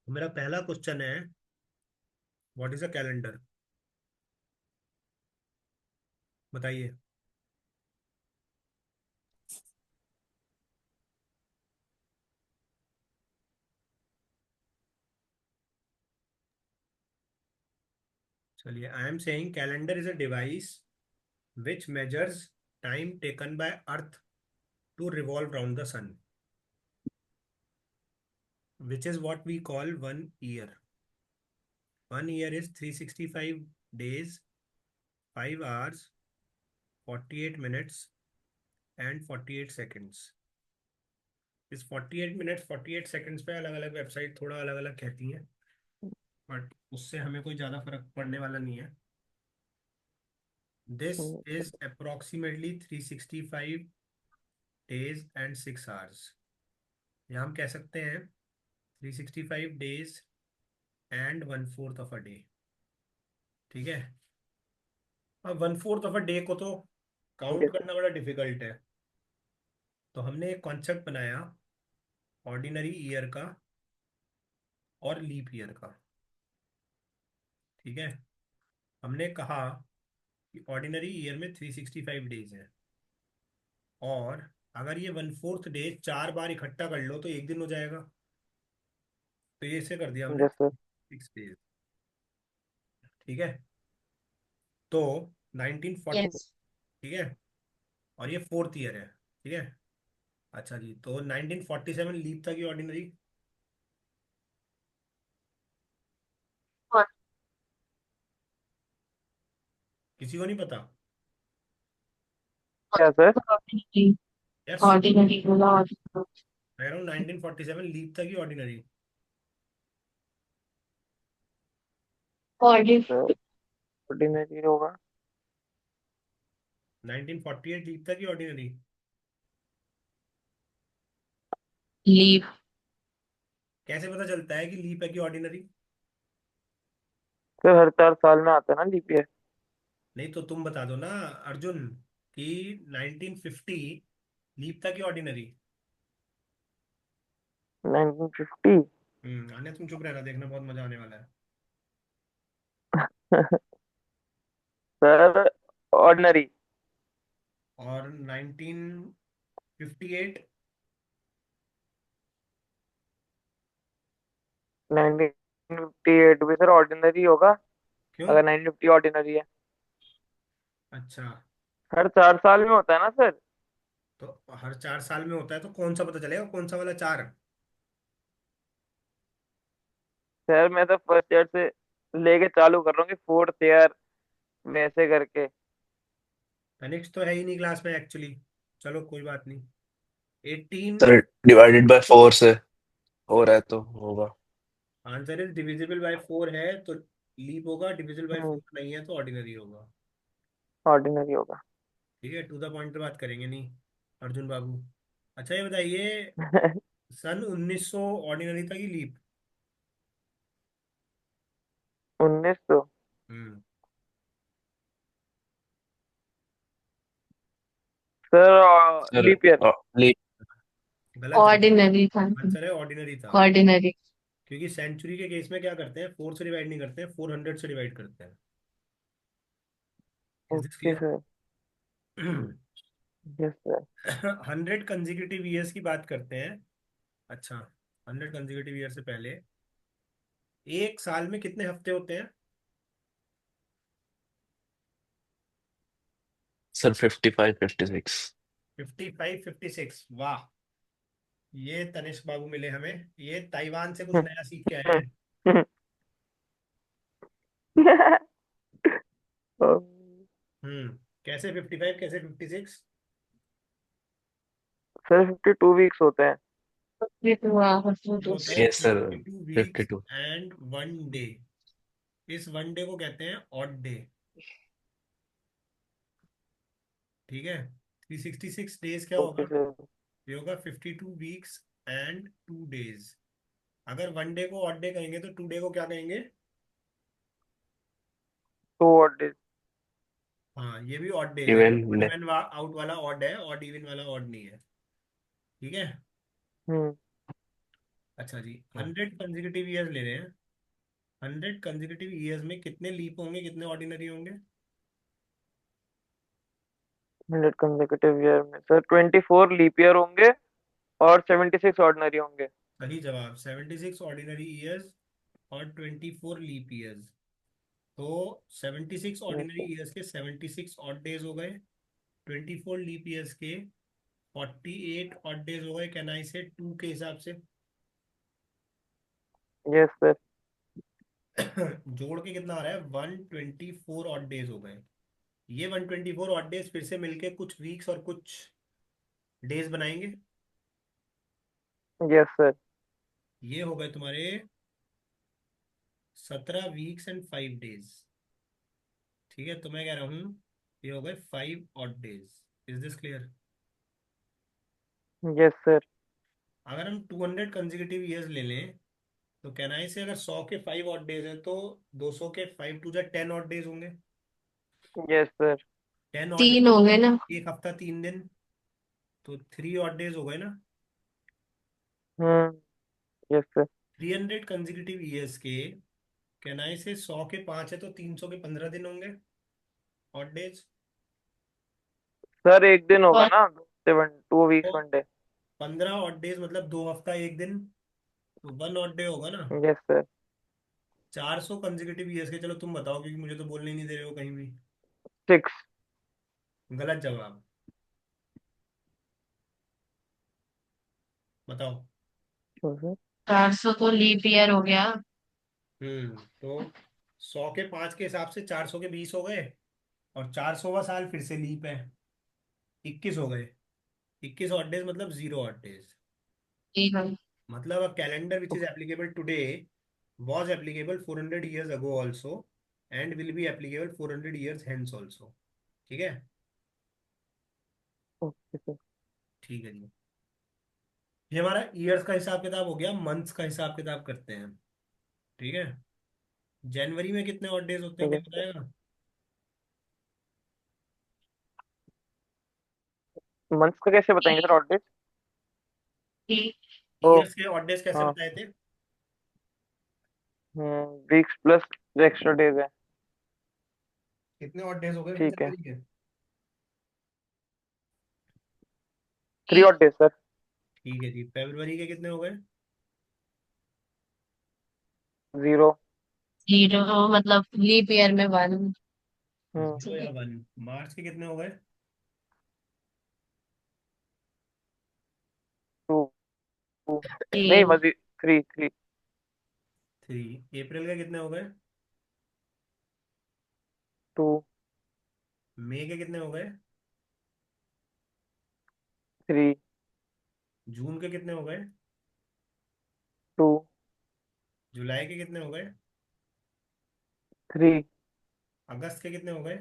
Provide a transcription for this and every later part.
तो मेरा पहला क्वेश्चन है, व्हाट इज अ कैलेंडर? बताइए। चलिए, I am saying calendar is a device which measures time taken by earth to revolve round the sun, which is what we call one year. One year is 365 days, 5 hours, 48 minutes and 48 seconds. इस 48 minutes 48 seconds पे अलग अलग website थोड़ा अलग अलग कहती हैं, but उससे हमें कोई ज़्यादा फर्क पड़ने वाला नहीं है. This is approximately 365 days and 6 hours. या हम कह सकते हैं 365 days and 1/4 of a day. ठीक है. अब 1/4 ऑफ अ डे को तो ठीक है काउंट सर। करना बड़ा डिफिकल्ट है. तो हमने एक कॉन्सेप्ट बनाया ऑर्डिनरी ईयर का और लीप ईयर का. ठीक है. हमने कहा कि ऑर्डिनरी ईयर में 365 डेज है, और अगर ये 1/4 डे 4 बार इकट्ठा कर लो तो एक दिन हो जाएगा. तो ये इसे कर दिया हमने यस सर। 6 डेज. ठीक है. तो 1940. यस. ठीक है. और ये फोर्थ ईयर है. ठीक है. अच्छा जी, तो 1947 लीप था कि ऑर्डिनरी? किसी को नहीं पता? क्या सर? ऑर्डिनरी. यार ऑर्डिनरी बोला ऑर्डिनरी. मैं कह रहा हूँ 1947 लीप था कि ऑर्डिनरी? ऑर्डिनरी. सर ऑर्डिनरी होगा। 1948 लीप था कि ऑर्डिनरी? लीव. कैसे पता चलता है कि लीप है कि ऑर्डिनरी? सर हर 4 साल में आता है ना लीप ईयर। नहीं तो तुम बता दो ना अर्जुन, कि 1950 लीप था कि ऑर्डिनरी? 1950। आने, तुम चुप रहना, देखना बहुत मजा आने वाला है. Sir ordinary. और 1958? 1958 भी सर ऑर्डिनरी होगा। क्यों? अगर 1950 ऑर्डिनरी है। अच्छा. हर 4 साल में होता है ना सर। तो हर 4 साल में होता है तो कौन सा पता चलेगा, कौन सा वाला चार? सर मैं तो फर्स्ट ईयर से लेके चालू कर रहा हूँ कि फोर्थ ईयर वैसे करके। तनिष्क तो है ही नहीं क्लास में एक्चुअली. चलो कोई बात नहीं. 18. सर डिवाइडेड बाय 4 से हो रहा है तो होगा। आंसर इज डिविजिबल बाय 4 है तो लीप होगा, डिविजिबल बाय 4 नहीं है तो ऑर्डिनरी होगा. ऑर्डिनरी होगा। ठीक है, टू द पॉइंट पे बात करेंगे नहीं अर्जुन बाबू. अच्छा, ये बताइए, सन 1900 ऑर्डिनरी था कि leap? 1900। Hmm. Sir sir leap year. Leap. गलत है. ऑर्डिनरी था. आंसर है ऑर्डिनरी था. ऑर्डिनरी. क्योंकि सेंचुरी के केस में क्या करते हैं, 4 से डिवाइड नहीं करते हैं, 400 से डिवाइड करते हैं. Is this okay clear? Sir. Yes sir. 100 consecutive years की बात करते हैं. अच्छा, 100 कंजिक्यूटिव ईयर से पहले एक साल में कितने हफ्ते होते हैं? सर 55 56। 55 56, वाह. ये तनिष्क बाबू मिले हमें, ये ताइवान से कुछ नया सीख के आए हैं. कैसे 55, कैसे 56? सर 52 वीक्स होते हैं। ये तो हुआ. ये होते हैं yes sir 52 weeks 52। And 1 day. इस 1 डे को कहते हैं ऑड डे. ठीक है. 366 डेज क्या ओके होगा? सर। ये होगा 52 वीक्स एंड 2 डेज. अगर 1 डे को ऑड डे कहेंगे तो 2 डे को क्या कहेंगे? Two odd. हाँ, ये भी ऑड डेज है, ये इवन इवन आउट वाला ऑड है, ऑड इवन वाला ऑड नहीं है. ठीक है. हम्म। अच्छा जी, 100 कंसेक्यूटिव ईयर्स ले रहे हैं। 100 कंसेक्यूटिव ईयर्स में कितने लीप होंगे, कितने ऑर्डिनरी होंगे? 100 कंसेक्यूटिव ईयर में सर 24 लीप ईयर होंगे और 76 ऑर्डिनरी होंगे। सही जवाब, 76 ऑर्डिनरी ईयर्स और 24 लीप ईयर्स। तो 76 ऑर्डिनरी ईयर्स के 76 ऑड डेज हो गए, 24 लीप ईयर्स के 48 ऑड डेज हो गए। कैन आई से 2 के हिसाब से। Yes sir. जोड़ के कितना आ रहा है? 124 ऑड डेज हो गए। ये 124 ऑड डेज फिर से मिलके कुछ वीक्स और कुछ डेज बनाएंगे। Yes sir. ये हो गए तुम्हारे 17 वीक्स एंड 5 डेज। ठीक है, तो मैं कह रहा हूँ ये हो गए 5 odd days. Is this clear? Yes sir. अगर हम 200 कंसेक्यूटिव ईयर्स ले लें तो कहना है से, अगर 100 के 5 ऑड डेज हैं तो 200 के 5 × 10 ऑड डेज होंगे। Yes sir. 10 ऑड डेज, 3 हो गए ना। एक हफ्ता 3 दिन, तो 3 ऑड डेज हो गए ना। Hmm. Yes sir. 300 consecutive years के कहना है से 100 के 5 है तो 300 के 15 दिन होंगे, ऑड डेज। सर एक दिन होगा और ना, 2 वीक्स तो 1 डे। 15 ऑड डेज मतलब 2 हफ्ता 1 दिन, तो 1 ऑड डे होगा ना। Yes sir. 400 कंसेक्यूटिव ईयर्स के, चलो तुम बताओ क्योंकि मुझे तो बोलने ही नहीं दे रहे हो कहीं भी। 6। गलत जवाब, बताओ। 400 तो लीप ईयर हो गया। तो 100 के 5 के हिसाब से 400 के 20 हो गए, और 400वां साल फिर से लीप है, 21 हो गए। 21 ऑड डेज मतलब 0 ऑड डेज। ठीक है। मतलब a calendar which is applicable today was applicable 400 years ago also and will be applicable 400 years hence also। ठीक है। Okay sir. ठीक है जी, ये हमारा ईयर्स का हिसाब किताब हो गया। मंथ्स का हिसाब किताब करते हैं। ठीक है, जनवरी में कितने ऑड डेज होते हैं, ठीक कोई है सर। बताएगा? मंथ्स का कैसे बताएंगे सर, ऑड डेज? ठीक। ओ। ईयर्स के ऑड डेज कैसे हाँ। बताए थे? वीक्स प्लस एक्स्ट्रा डेज है। कितने ऑड डेज हो गए ठीक है। जनवरी के? 3 ऑड डेज सर। ठीक है जी, फरवरी के कितने हो गए? 0। 0 मतलब लीप ईयर में 1। 0 या 1। मार्च के कितने हो गए? 2। नहीं, 3। 3। 3। अप्रैल के कितने हो गए? 2। मई के कितने हो गए? 3। जून के कितने हो गए? 2। जुलाई के कितने हो गए? 3। अगस्त के कितने हो गए?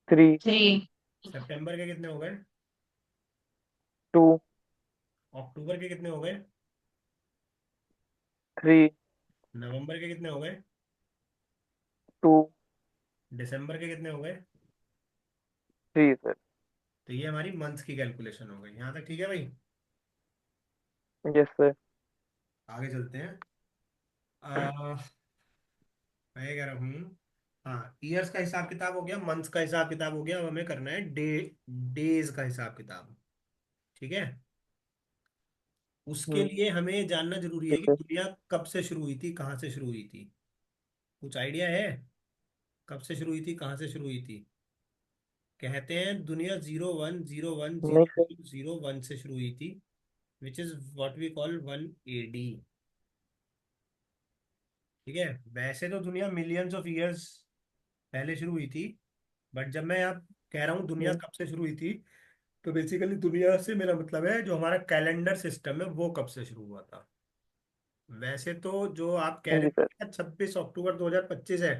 3। 3। सितंबर के कितने हो गए? 2। अक्टूबर के कितने हो गए? 3। नवंबर के कितने हो गए? 2। दिसंबर के कितने हो गए? 3 सर। तो ये हमारी मंथ्स की कैलकुलेशन हो गई। यहाँ तक ठीक है भाई। Yes sir. आगे चलते हैं। आ, मैं ये कह रहा हूँ, हाँ, ईयर्स का हिसाब किताब हो गया, मंथ्स का हिसाब किताब हो गया। अब हमें करना है डेज का हिसाब किताब। ठीक है, उसके हम्म। लिए हमें जानना जरूरी है ठीक कि है। दुनिया कब से शुरू हुई थी, कहाँ से शुरू हुई थी। कुछ आइडिया है कब से शुरू हुई थी, कहाँ से शुरू हुई थी? कहते हैं दुनिया 0101 नहीं सर। 0001 से शुरू हुई थी, which is what we call 1 AD। ठीक है, वैसे तो दुनिया मिलियंस ऑफ ईयर्स पहले शुरू हुई थी, बट जब मैं आप कह रहा हूँ दुनिया हम्म। कब से शुरू हुई थी, तो बेसिकली दुनिया से मेरा मतलब है जो हमारा कैलेंडर सिस्टम है वो कब से शुरू हुआ था। वैसे तो जो आप कह हाँ रहे जी सर। थे 26 अक्टूबर 2025 है।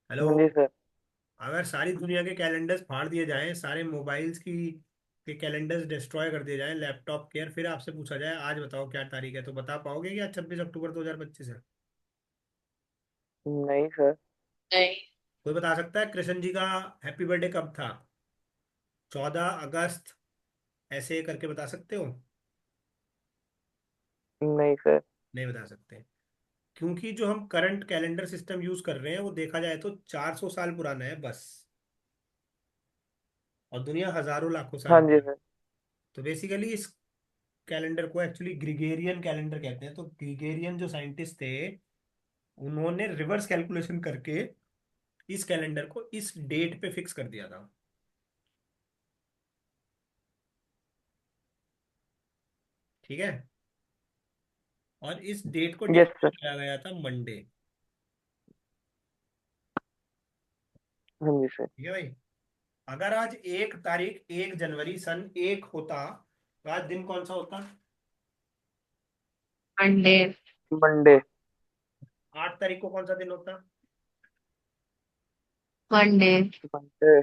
हेलो, हाँ जी सर। अगर सारी दुनिया के कैलेंडर्स फाड़ दिए जाएं, सारे मोबाइल्स की के कैलेंडर्स डिस्ट्रॉय कर दिए जाएं, लैपटॉप के, और फिर आपसे पूछा जाए आज बताओ क्या तारीख है, तो बता पाओगे कि आज 26 अक्टूबर 2025 है? नहीं सर। नहीं। कोई बता सकता है कृष्ण जी का हैप्पी बर्थडे कब था? 14 अगस्त, ऐसे करके बता सकते हो? नहीं सर। नहीं बता सकते, क्योंकि जो हम करंट कैलेंडर सिस्टम यूज कर रहे हैं वो देखा जाए तो 400 साल पुराना है बस, और दुनिया हजारों लाखों साल हाँ जी पुरानी है। सर। तो बेसिकली इस कैलेंडर को एक्चुअली ग्रिगेरियन कैलेंडर कहते हैं। तो ग्रिगेरियन जो साइंटिस्ट थे, उन्होंने रिवर्स कैलकुलेशन करके इस कैलेंडर को इस डेट पे फिक्स कर दिया था। ठीक है। और इस डेट को यस डिक्लेयर सर। किया गया था मंडे। हाँ जी सर। ठीक है भाई। अगर आज 1 तारीख 1 जनवरी सन एक होता, तो आज दिन कौन सा होता? मंडे। मंडे। 8 तारीख को कौन सा दिन होता? मंडे। मंडे।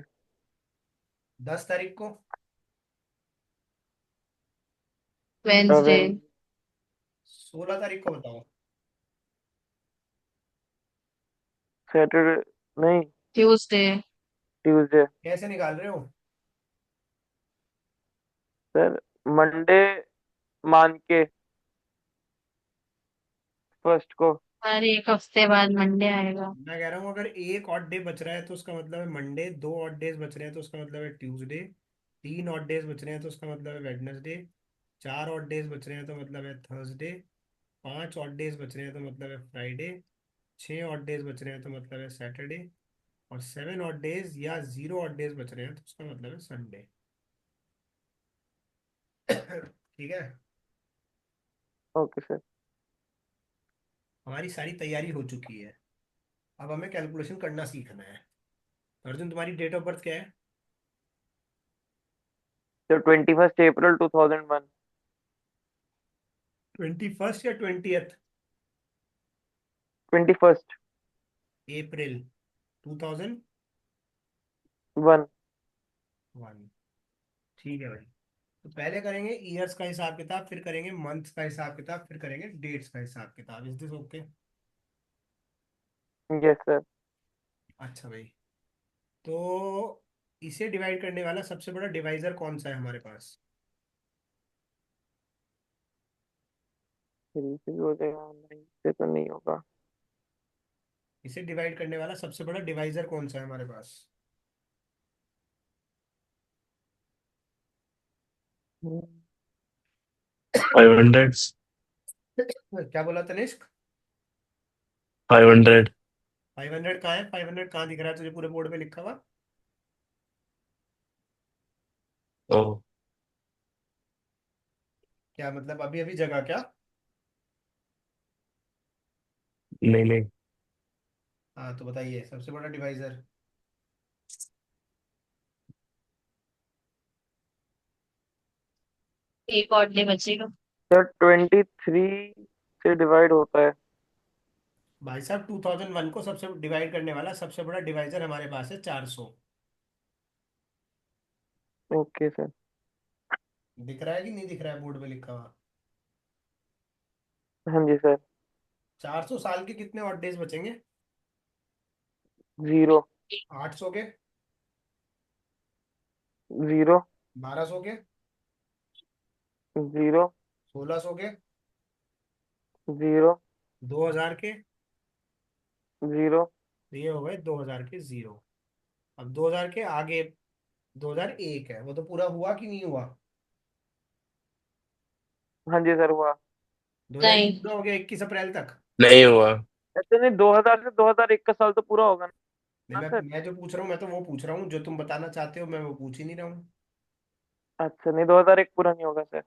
10 तारीख को? वेंसडे। वेन 16 तारीख को बताओ। सैटरडे। नहीं। ट्यूसडे। ट्यूसडे। कैसे निकाल रहे हो? सर मंडे मान के फर्स्ट को। हर एक हफ्ते बाद मंडे आएगा। मैं कह रहा हूँ अगर एक ऑड डे बच रहा है तो उसका मतलब है मंडे, 2 ऑड डेज बच रहे हैं तो उसका मतलब है ट्यूसडे, 3 ऑड डेज बच रहे हैं तो उसका मतलब है वेडनेसडे, 4 ऑड डेज बच रहे हैं तो मतलब है थर्सडे, 5 ऑड डेज बच रहे हैं तो मतलब है फ्राइडे, 6 ऑड डेज बच रहे हैं तो मतलब है सैटरडे, और 7 ऑड डेज या 0 ऑड डेज बच रहे हैं तो उसका मतलब है संडे। ठीक है। Okay sir. हमारी सारी तैयारी हो चुकी है, अब हमें कैलकुलेशन करना सीखना है। अर्जुन, तुम्हारी डेट ऑफ बर्थ क्या है? सर 21 अप्रैल 2001। 21 या 20th? 21। अप्रैल 2001। वन। ठीक है भाई। तो पहले करेंगे ईयर्स का हिसाब किताब, फिर करेंगे मंथ्स का हिसाब किताब, फिर करेंगे डेट्स का हिसाब किताब। Is this okay? Yes sir. अच्छा भाई। तो इसे डिवाइड करने वाला सबसे बड़ा डिवाइजर कौन सा है हमारे पास? थ्री से भी हो जाएगा, नाइन से तो नहीं होगा। इसे डिवाइड करने वाला सबसे बड़ा डिवाइजर कौन सा है हमारे पास? 500। क्या बोला तनिष्क? 500। 500 कहाँ है? 500 कहाँ दिख रहा है तुझे पूरे बोर्ड पे लिखा हुआ? ओ, क्या मतलब अभी अभी जगह क्या? नहीं नहीं। हाँ तो बताइए सबसे बड़ा डिवाइजर। एक और डे बचेगा। सर 23 से डिवाइड होता है। भाई साहब 2001 को सबसे डिवाइड करने वाला सबसे बड़ा डिवाइजर हमारे पास है 400। Okay sir. दिख रहा है कि नहीं दिख रहा है बोर्ड पे लिखा हुआ? हाँ जी सर। 400 साल के कितने ऑड डेज बचेंगे? जीरो। 800 के? जीरो। 1200 के? जीरो। 1600 के? जीरो। 2000 के? जीरो। तो ये हो गए 2000 के जीरो। अब 2000 के आगे 2001 है, वो तो पूरा हुआ कि नहीं हुआ? हाँ जी सर हुआ। 2001 नहीं। पूरा हो गया 21 अप्रैल तक। नहीं हुआ। ऐसे नहीं, 2000 से 2001 का साल तो पूरा होगा नहीं, ना सर। मैं जो पूछ रहा हूँ मैं तो वो पूछ रहा हूँ, जो तुम बताना चाहते हो मैं वो पूछ ही नहीं रहा हूँ। अच्छा नहीं, 2001 पूरा नहीं होगा सर।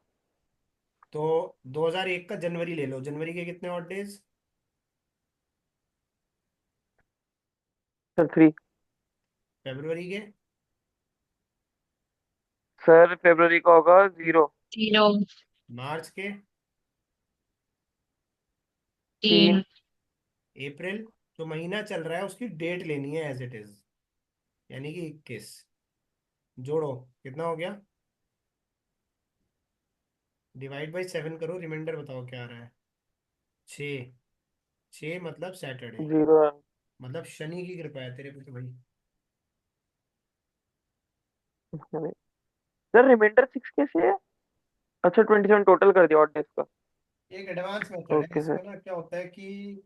तो 2001 का जनवरी ले लो, जनवरी के कितने ऑड डेज? Sir three. फरवरी के? सर फरवरी का होगा जीरो। जीरो। मार्च के? तीन। तीन। अप्रैल? जो महीना चल रहा है उसकी डेट लेनी है एज इट इज, यानी कि 21। जोड़ो, कितना हो गया? डिवाइड बाई 7 करो, रिमाइंडर बताओ क्या आ रहा है? 6। 6 मतलब सैटरडे, जीरो। मतलब शनि की कृपा है तेरे पे तो भाई। सर रिमाइंडर सिक्स कैसे है? अच्छा 27 टोटल कर दिया ऑड डेज का। एक एडवांस मेथड है ओके सर। इसमें, ना क्या होता है कि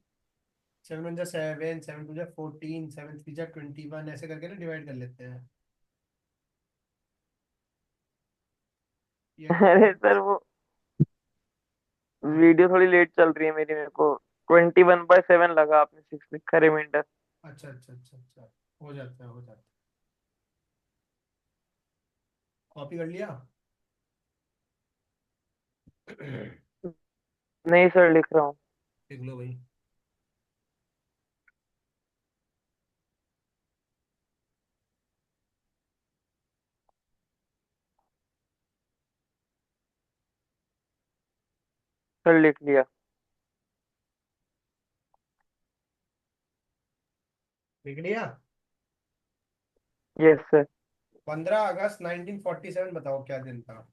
7 1 जा 7, 7 2 जा 14, 7 3 जा 21 ऐसे करके ना डिवाइड कर लेते हैं। ये अरे सर वो वीडियो थोड़ी लेट चल रही है मेरी, मेरे को 21/7 लगा, आपने 6 लिखा रिमाइंडर। अच्छा अच्छा अच्छा अच्छा, हो जाता है हो जाता है। कॉपी कर लिया? नहीं सर, लिख रहा हूँ। लिख लो भाई। सर लिख लिया। लिख लिया? Yes sir. 15 अगस्त 1947 बताओ क्या दिन था?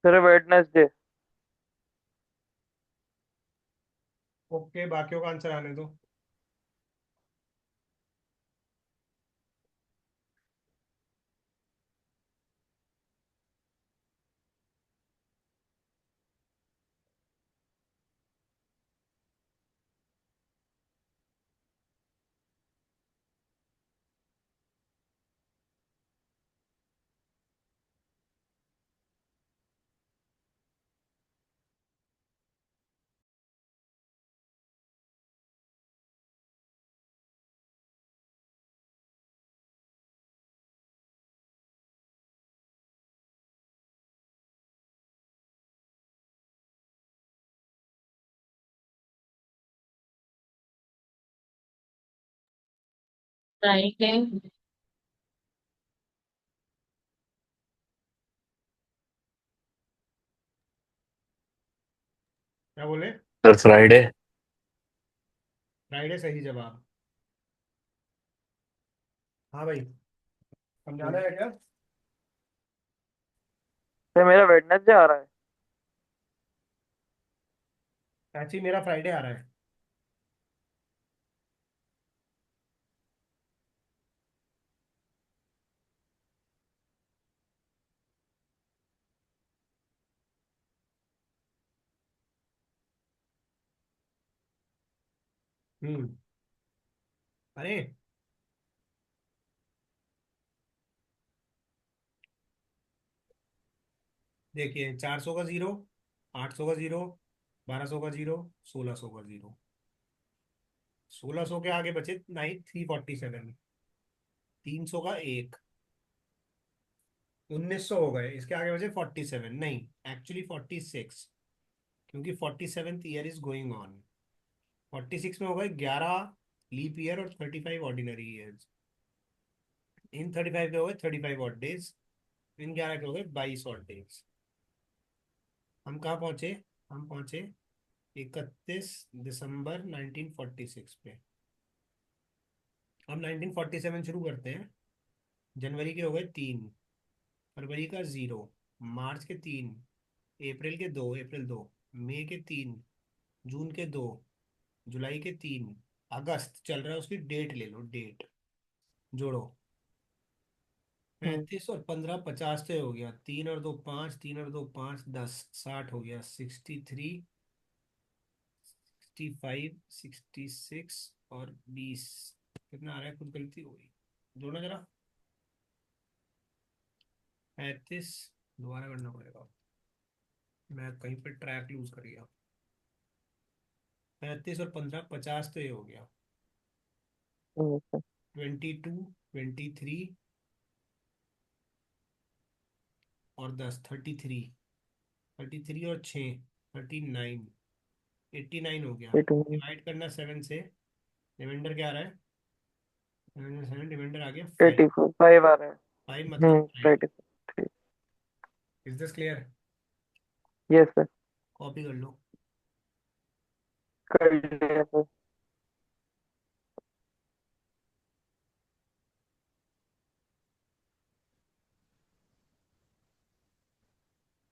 Sir Wednesday. ओके, बाकियों का आंसर आने दो। फ्राइडे। क्या बोले? Sir Friday. फ्राइडे सही जवाब। हाँ भाई, समझाना है क्या? सर मेरा वेडनेसडे आ रहा है। चाची मेरा फ्राइडे आ रहा है। अरे देखिए, 400 का जीरो, 800 का जीरो, 1200 का जीरो, 1600 का जीरो। 1600 के आगे बचे 347। 300 का एक, 1900 हो गए। इसके आगे बचे 47, नहीं एक्चुअली 46, क्योंकि 47th year is going on. 46 में हो गए 11 लीप ईयर और 35 ऑर्डिनरी ईयर्स। इन 35 के हो गए 35 ऑड डेज, इन 11 के हो गए 22 ऑड डेज। हम कहाँ पहुंचे? हम पहुंचे 31 दिसंबर 1946 पे। अब 1947 शुरू करते हैं। जनवरी के हो गए 3, फरवरी का 0, मार्च के 3, अप्रैल 2, मई के 3, जून के 2, जुलाई के 3, अगस्त चल रहा है, उसकी डेट ले लो, डेट जोड़ो। हम्म। 35 और 15 50 से हो गया, 3 और 2 5, 3 और 2 5 10, 60 हो गया, 63, 65, 66 और 20। कितना आ रहा है? खुद गलती हो गई, जोड़ना जरा। 35, दोबारा करना पड़ेगा, मैं कहीं पे ट्रैक लूज कर गया। 35 और 15 50 तो ये हो गया। सर। 22, 23 और 10, 33, 33 और 6 39, 89 हो गया। 89, डिवाइड करना 7 से, रिमाइंडर क्या आ रहा है? 7, रिमाइंडर आ गया 5। 84, 5 आ रहा है। 5 मतलब 5। राइट। ठीक। Is this clear? Yes sir. Copy कर लो। कर लिया सर।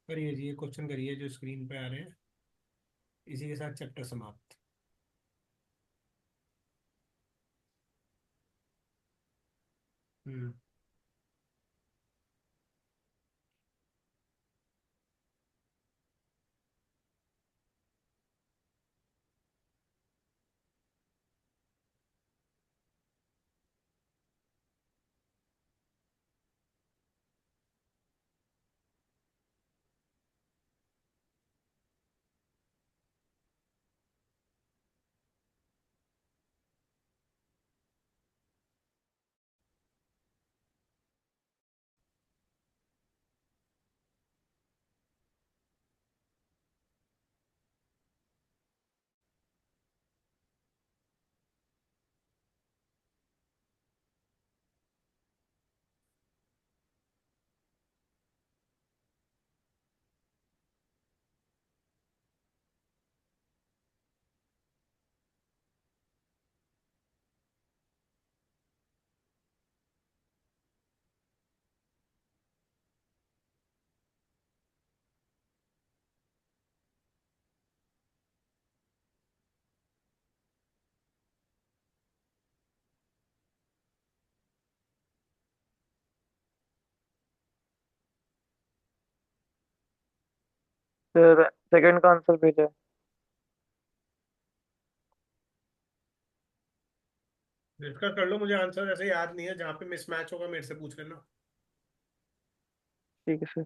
करिए जी, ये क्वेश्चन करिए जो स्क्रीन पे आ रहे हैं। इसी के साथ चैप्टर समाप्त। हम्म। सर सेकंड का आंसर भेजा है। डिस्कस कर लो, मुझे आंसर ऐसे याद नहीं है। जहाँ पे मिसमैच होगा मेरे से पूछ लेना। ठीक है सर।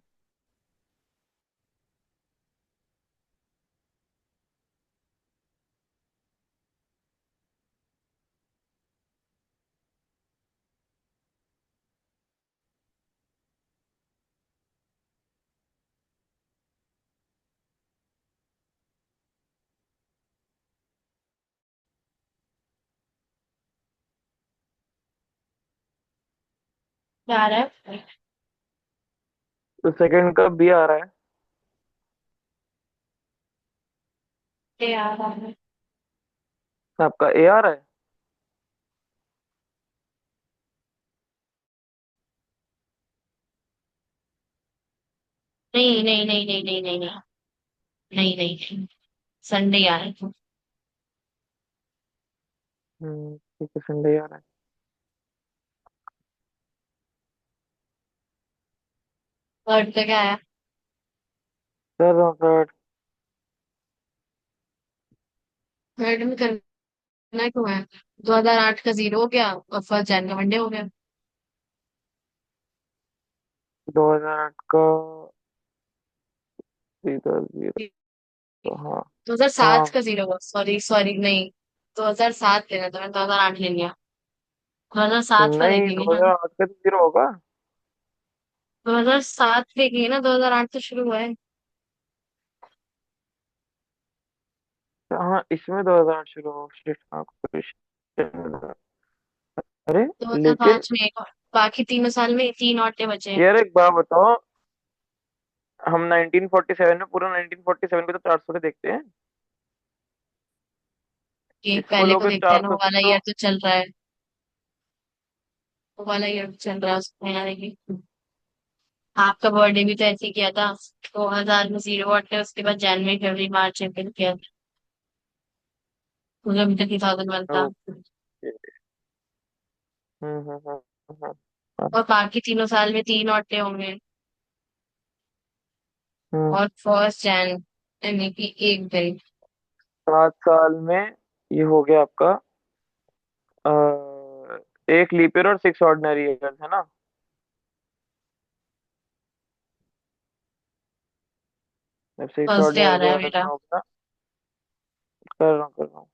क्या आ रहा है? तो सेकंड का बी आ रहा है। ए आ रहा है। आपका ए आ रहा है। नहीं नहीं नहीं नहीं नहीं नहीं नहीं नहीं नहीं, संडे आ रहा है। ठीक है, संडे आ रहा है। थर्ड का क्या है? Sir third. थर्ड में करना क्यों है? 2008 का जीरो हो गया और फर्स्ट जैन का मंडे हो गया। 2008 का सीधा जीरो। तो हाँ। 2007 हाँ। का जीरो हुआ, सॉरी सॉरी नहीं, 2007 लेना था, मैंने 2008 ले लिया। 2007 का नहीं, देखेंगे ना। 2008 का तो जीरो होगा। 2007 देखेंगे ना, 2008 तो शुरू हुआ है। हाँ, इसमें 2008 शुरू हो। शिट, हाँ, कुछ। अरे, लेकिन 2005 में एक और, बाकी तीनों साल में तीन औरतें बचे हैं। यार एक बात बताओ। हम 1947 में, पूरा 1947 को तो 400 से देखते हैं। कि इसको पहले को लोगे देखते हैं ना, 400 वो से वाला तो। ईयर तो चल रहा है। वो वाला ईयर तो चल रहा है, उसको नया देखिए। आपका बर्थडे भी तो ऐसे ही किया था। 2000 में जीरो अट्टे, उसके बाद जनवरी फरवरी मार्च अप्रैल किया। मुझे अभी तक 2001 था। ओके। हम्म हम्म हम्म हम्म, हाँ, और बाकी तीनों साल में तीन औरतें होंगे। हम्म। और फर्स्ट जैन यानी कि एक दिन। 7 साल में ये हो गया आपका। एक लीप ईयर और 6 ऑर्डिनरी ईयर्स है ना। जब 6 फर्स्ट डे आ ऑर्डिनरी रहा है ईयर्स मेरा। में होगा। कर रहा हूँ।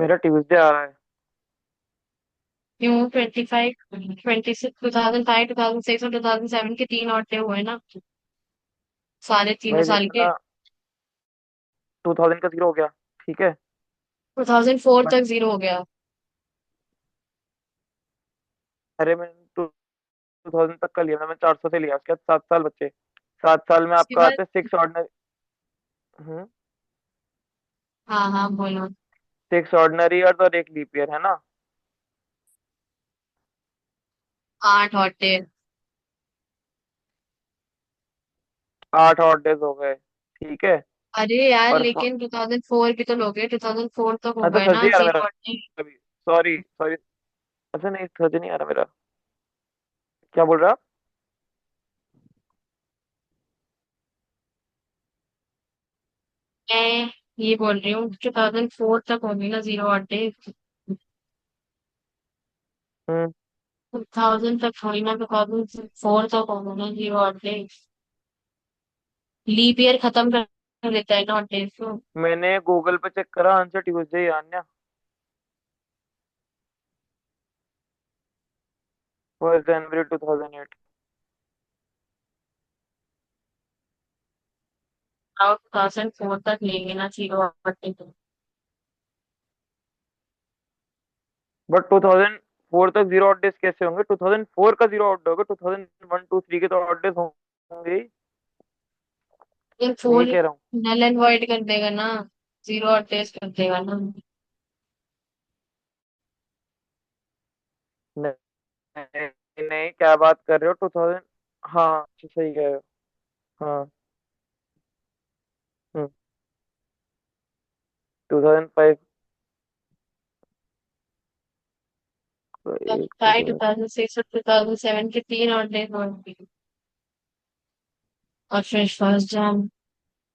मेरा ट्यूसडे आ रहा है। क्यों? 26, 2005, 2006 और 2007 के 3 ऑड हुए ना, सारे तीनों भाई साल देखो के। ना, 2000 का जीरो हो गया। ठीक है। 2004 बट तक 0 हो गया। अरे मैंने 2000 तक का लिया ना, मैं 400 से लिया, उसके बाद 7 साल बचे। 7 साल में उसके आपका बाद। आते हैं 6 ऑर्डिनरी। हम्म। हाँ हाँ बोलो। 6 ऑर्डिनरी और एक लीप ईयर है ना। 8 ऑड। 8 ऑड डेज हो गए। ठीक है। अरे यार और लेकिन 2004 भी तो लोग हैं, 2004 तक हो अच्छा गए थर्सडे ना आ रहा है मेरा 0 ऑड। अभी। Sorry sorry. अच्छा नहीं, थर्सडे नहीं आ रहा मेरा। क्या बोल रहा। मैं ये बोल रही हूँ 2004 तक होगी ना 0 ऑड। हम्म। 2000 तक थोड़ी ना, 2004 तक होगा ना 0 ऑड। लीप ईयर खत्म कर देता है ना ऑड डेज को। मैंने गूगल पे चेक करा, आंसर ट्यूसडे ही आन्या। 1 जनवरी 2008। और 2004 तक लेंगे ना 0 ऑड। बट 2004 तक 0 ऑड डेज कैसे होंगे? 2004 का 0 ऑड होगा, 2001 2 3 के तो ऑड डेज होंगे ही। लेकिन मैं ये फोर कह रहा हूँ। नल एंड वॉइड कर देगा ना, 0 ऑड कर देगा ना। नहीं नहीं, क्या बात कर रहे हो? 2000। हाँ सही कह रहे हो। हाँ। 2005। एक 2005, 2006 और 2007 के 3 ऑड होंगे। और फिर फर्स्ट जैन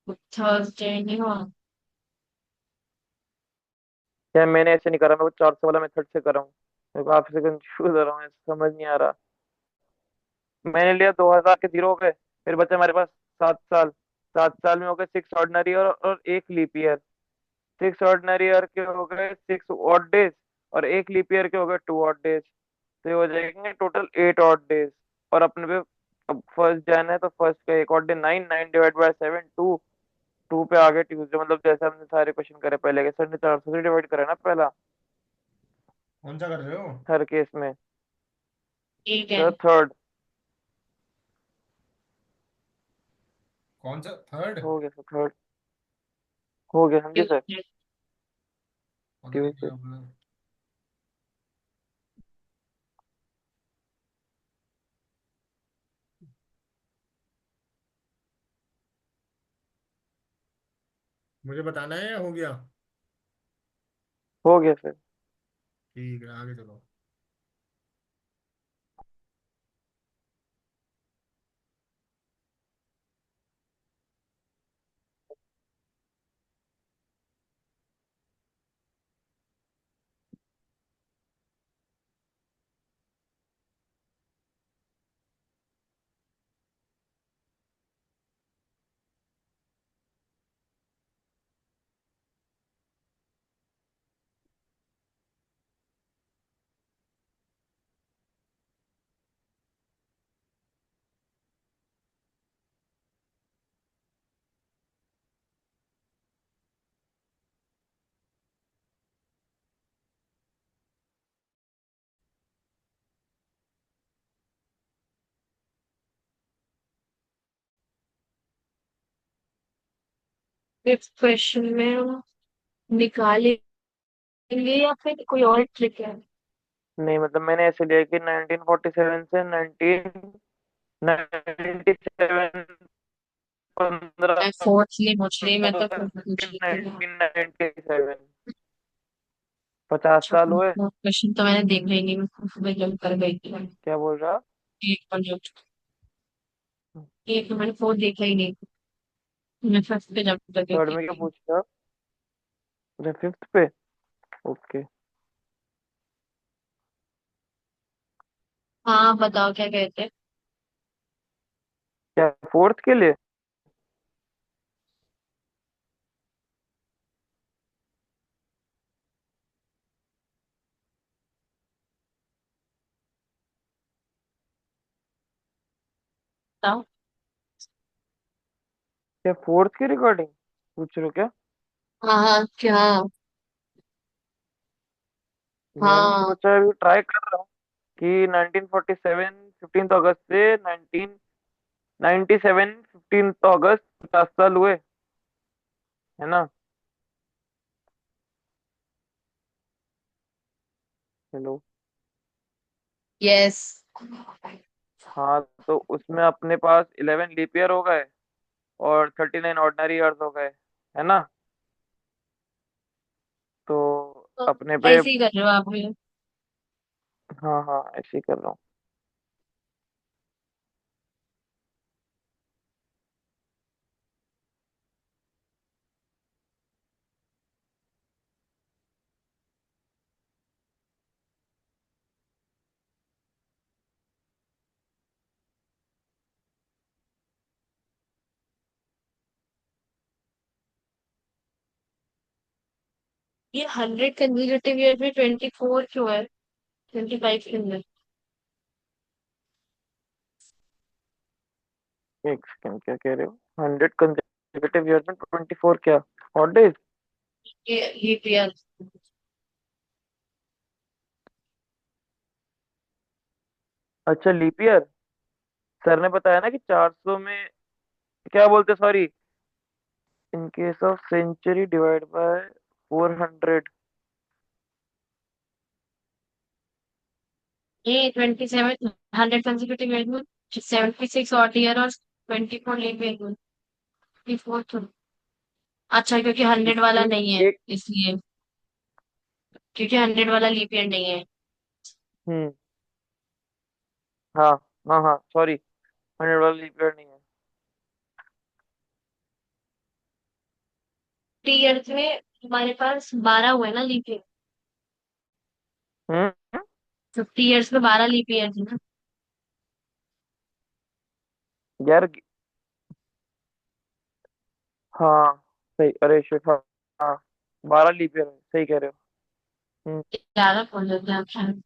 थर्सडे नहीं हुआ। क्या मैंने ऐसे नहीं करा, मैं वो 400 वाला मेथड से कर रहा हूँ। मेरे को आपसे कंफ्यूज हो रहा हूँ, ऐसे समझ नहीं आ रहा। मैंने लिया 2000 के 0 हो गए, फिर बचे हमारे पास 7 साल। 7 साल में हो गए 6 ऑर्डिनरी और एक लीप ईयर। 6 ऑर्डिनरी ईयर के हो गए 6 ऑड डेज, और एक लीप ईयर के हो गए 2 ऑड डेज। तो ये हो जाएंगे टोटल 8 ऑड डेज। और अपने पे अब फर्स्ट जैन है, तो फर्स्ट का एक ऑड डे 9, 9 डिवाइड बाय 7 2। 2 पे आ गए ट्यूसडे, मतलब जैसे हमने सारे क्वेश्चन करे पहले के, सर ने 400 से डिवाइड करा ना पहला, कौन सा कर रहे हो? हर केस में। ठीक है। Sir third. कौन सा थर्ड? हो गया सर, थर्ड हो गया। हाँ जी सर। ट्यूसडे। पता नहीं ट्यूसडे। क्या बोला। मुझे बताना है या हो गया? हो गया सर। ठीक है, आगे चलो। फिफ्थ क्वेश्चन में निकालेंगे या फिर कोई और ट्रिक है? नहीं मतलब मैंने ऐसे लिया कि 1947 से 1997, मैं 15 फोर्थ लिए पूछ रही, मैं तो फिर पूछ रही थी। 1997। 50 साल हुए। क्वेश्चन तो मैंने देखा ही नहीं, मैं सुबह जल्द कर गई थी। क्या बोल रहा। एक मिनट। एक तो मैंने फोर्थ देखा ही नहीं, मैं फर्स्ट पे जब तक थर्ड देखी में क्या थी। पूछ रहा? अच्छा फिफ्थ पे। ओके। हाँ बताओ क्या कहते हैं। क्या फोर्थ के लिए? बताओ। क्या फोर्थ की रिकॉर्डिंग पूछ रहे हो क्या? हाँ हाँ क्या। मैंने तो हाँ। सोचा अभी ट्राई कर रहा हूँ कि 1947 15 अगस्त से 1997 15 अगस्त 50 साल हुए, है ना? हेलो। यस। हाँ, तो उसमें अपने पास 11 लीप ईयर हो गए और 39 ऑर्डिनरी ईयर्स हो गए, है ना? तो तो अपने पे, ऐसे ही कर रहे हो आप भी। हाँ हाँ ऐसे ही कर रहा हूँ। ये 100 कंसेक्यूटिव ईयर में 24 क्यों है, 25 क्यों है? एक सेकंड, क्या कह रहे हो? 100 कंसेक्यूटिव ईयर में 24 क्या हॉट डेज? ये लीप ईयर। अच्छा, लीप ईयर। सर ने बताया ना कि 400 में, क्या बोलते, sorry, in case of century divide by 400। ये 27 100 कंसेक्यूटिव ईयर में 76 ऑड ईयर और 24 लीप ईयर में 24। अच्छा क्योंकि 100 वाला इसकी नहीं है एक, इसलिए, क्योंकि 100 वाला लीप ईयर नहीं है। हम्म, हाँ हाँ हाँ सॉरी, 100 वाला लीप ईयर नहीं है। ईयर्स में हमारे पास 12 हुए ना लीप ईयर। हम्म। 50 ईयर्स में 12 लीप ईयर है ना। यार, हाँ सही, अरे शिट, हाँ हाँ, 12 लीप ईयर है, सही कह रहे हो। 11 बोल देते हैं आप शायद।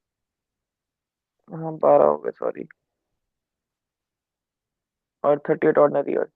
हाँ 12 हो गए, सॉरी। और 38 ऑर्डिनरी ईयर।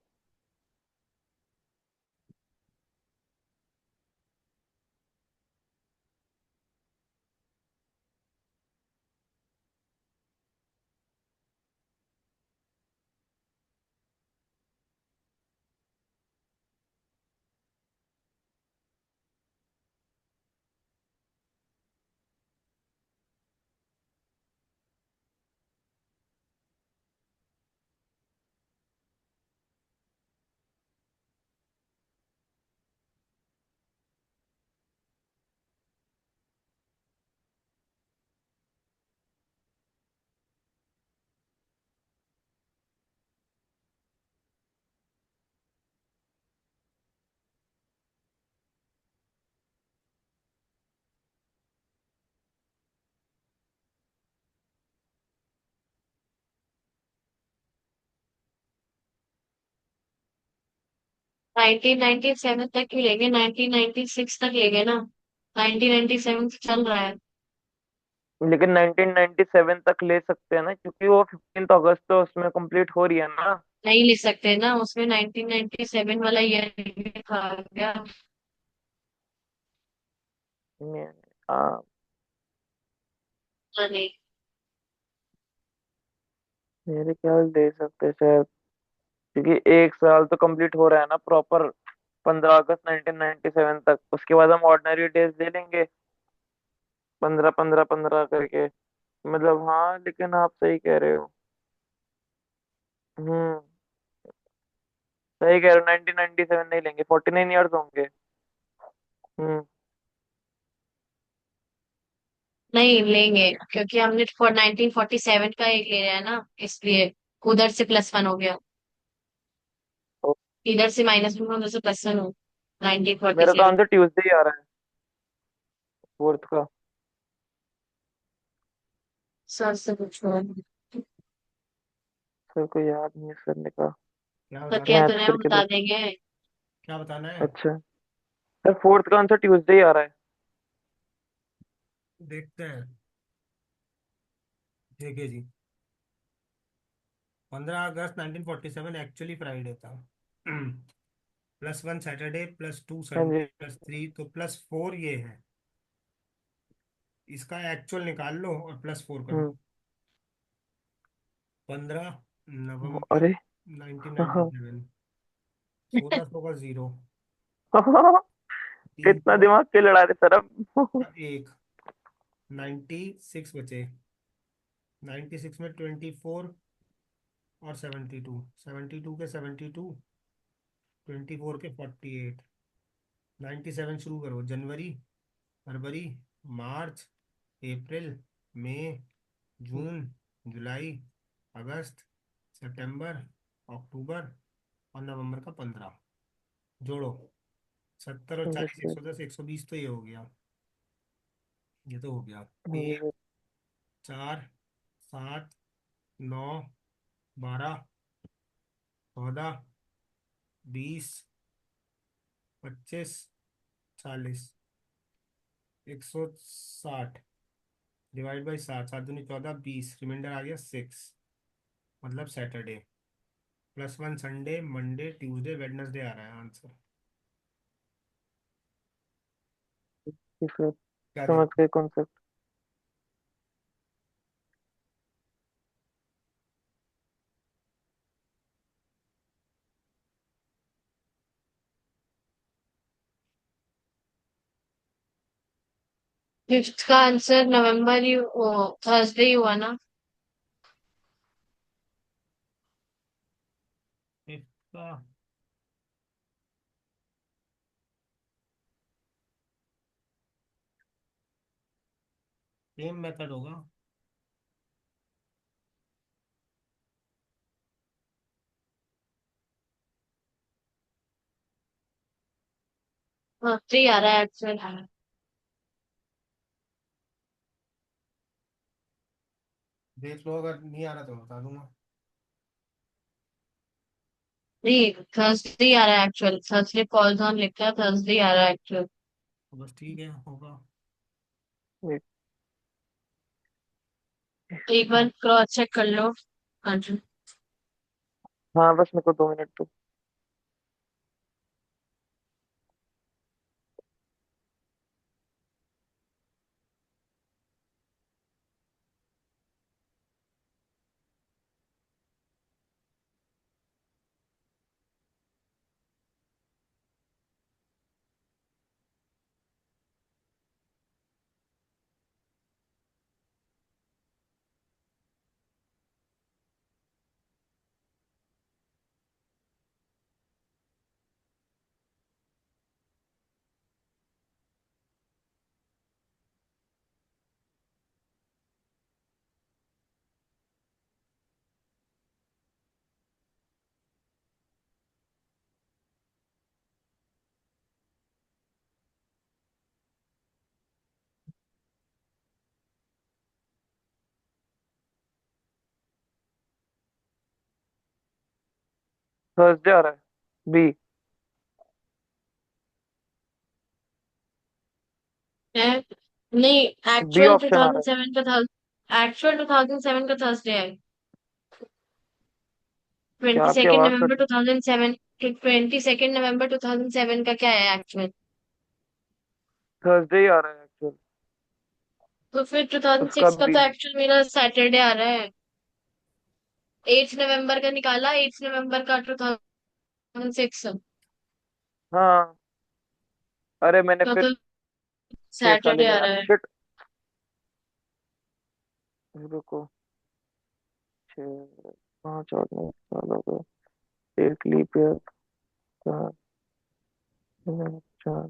1997 तक ही लेंगे, 1996 तक लेंगे ना। 1997 से चल रहा है। लेकिन 1997 तक ले सकते हैं ना, क्योंकि वो 15 अगस्त तो उसमें कंप्लीट हो रही है ना। नहीं ले सकते ना, उसमें 1997 वाला ईयर लिखा गया। मैं- हाँ, नहीं। मेरे ख्याल दे सकते हैं शायद, क्योंकि एक साल तो कंप्लीट हो रहा है ना प्रॉपर, 15 अगस्त 1997 तक। उसके बाद हम ऑर्डिनरी डेज ले लेंगे, 15 15 15 करके। मतलब हाँ, लेकिन आप सही कह रहे हो। हम्म, सही कह रहे हो, 1997 नहीं लेंगे, 49 ईयर्स होंगे। हम्म। नहीं लेंगे क्योंकि हमने फॉर 1947 का एक ले रहा है ना, इसलिए उधर से +1 हो गया। तो इधर से -1 उधर से +1 हो। मेरा तो 1947। आंसर ट्यूसडे ही आ रहा है, फोर्थ का। सर से पूछो। सर को याद नहीं है सर ने कहा, क्या तो बताना क्या है? तो मैथ नहीं, हम करके बता दो। देंगे। क्या बताना है? अच्छा, सर फोर्थ का आंसर ट्यूसडे ही आ रहा है। देखते हैं। ठीक है जी। 15 अगस्त 1947 एक्चुअली फ्राइडे था। +1 सैटरडे, +2 हाँ संडे, जी। +3 तो +4 ये है। इसका एक्चुअल निकाल लो और +4 कर हम्म। दो। 15 नवंबर अरे। 1997, 1600 का 0, इतना 300 दिमाग क्यों लड़ा रहे सर अब? का 1, 96 बचे। 96 में 24 और 72, 72 के 72, 24 के 48, 97 शुरू करो। जनवरी, फरवरी, मार्च, अप्रैल, मई, जून, जुलाई, अगस्त, सितंबर, अक्टूबर और नवंबर का 15 जोड़ो। 70 और 40, जैसे। 110, 120 तो ये हो गया। ये तो हो गया। हाँ एक, जी। 4, 7, 9, 12, 14, 20, 25, 40, 160 डिवाइड बाई 7, 7 दूनी 14, 20, रिमाइंडर आ गया 6, मतलब Saturday. +1 Sunday, Monday, Tuesday, Wednesday आ रहा है आंसर। फिर क्या समझ देखो। गए कॉन्सेप्ट। फिफ्थ का आंसर नवंबर ही वो थर्सडे ही हुआ ना। इसका सेम मेथड होगा। हाँ, 3 आ रहा है एक्चुअल। देख लो, अगर नहीं आ रहा तो बता दूंगा। नहीं, थर्सडे आ रहा है एक्चुअल। थर्सडे कॉल्स ऑन लिखा है, थर्सडे आ रहा है एक्चुअल। तो बस ठीक है, होगा। एक बार क्रॉस चेक कर लो। हाँ जी। हाँ बस मेरे को 2 मिनट तो। थर्सडे आ रहा है बी। है। नहीं, बी एक्चुअल ऑप्शन आ रहा 2007 का था। एक्चुअल 2007 का थर्सडे है। है। क्या ट्वेंटी आपकी सेकेंड आवाज नवंबर कट। 2007 22 2007 का क्या है एक्चुअल? थर्सडे ही आ रहा है एक्चुअल। तो फिर उसका 2006 का बी। तो एक्चुअल मेरा सैटरडे आ रहा है। 8 नवंबर का निकाला, 8 नवंबर का 2006। हाँ। अरे मैंने तो फिर फिर 6 साल ही सैटरडे में आ यार रहा है। शिट। रुको। 5 और 9 साल हो गए। एक लीप ईयर। 4, 4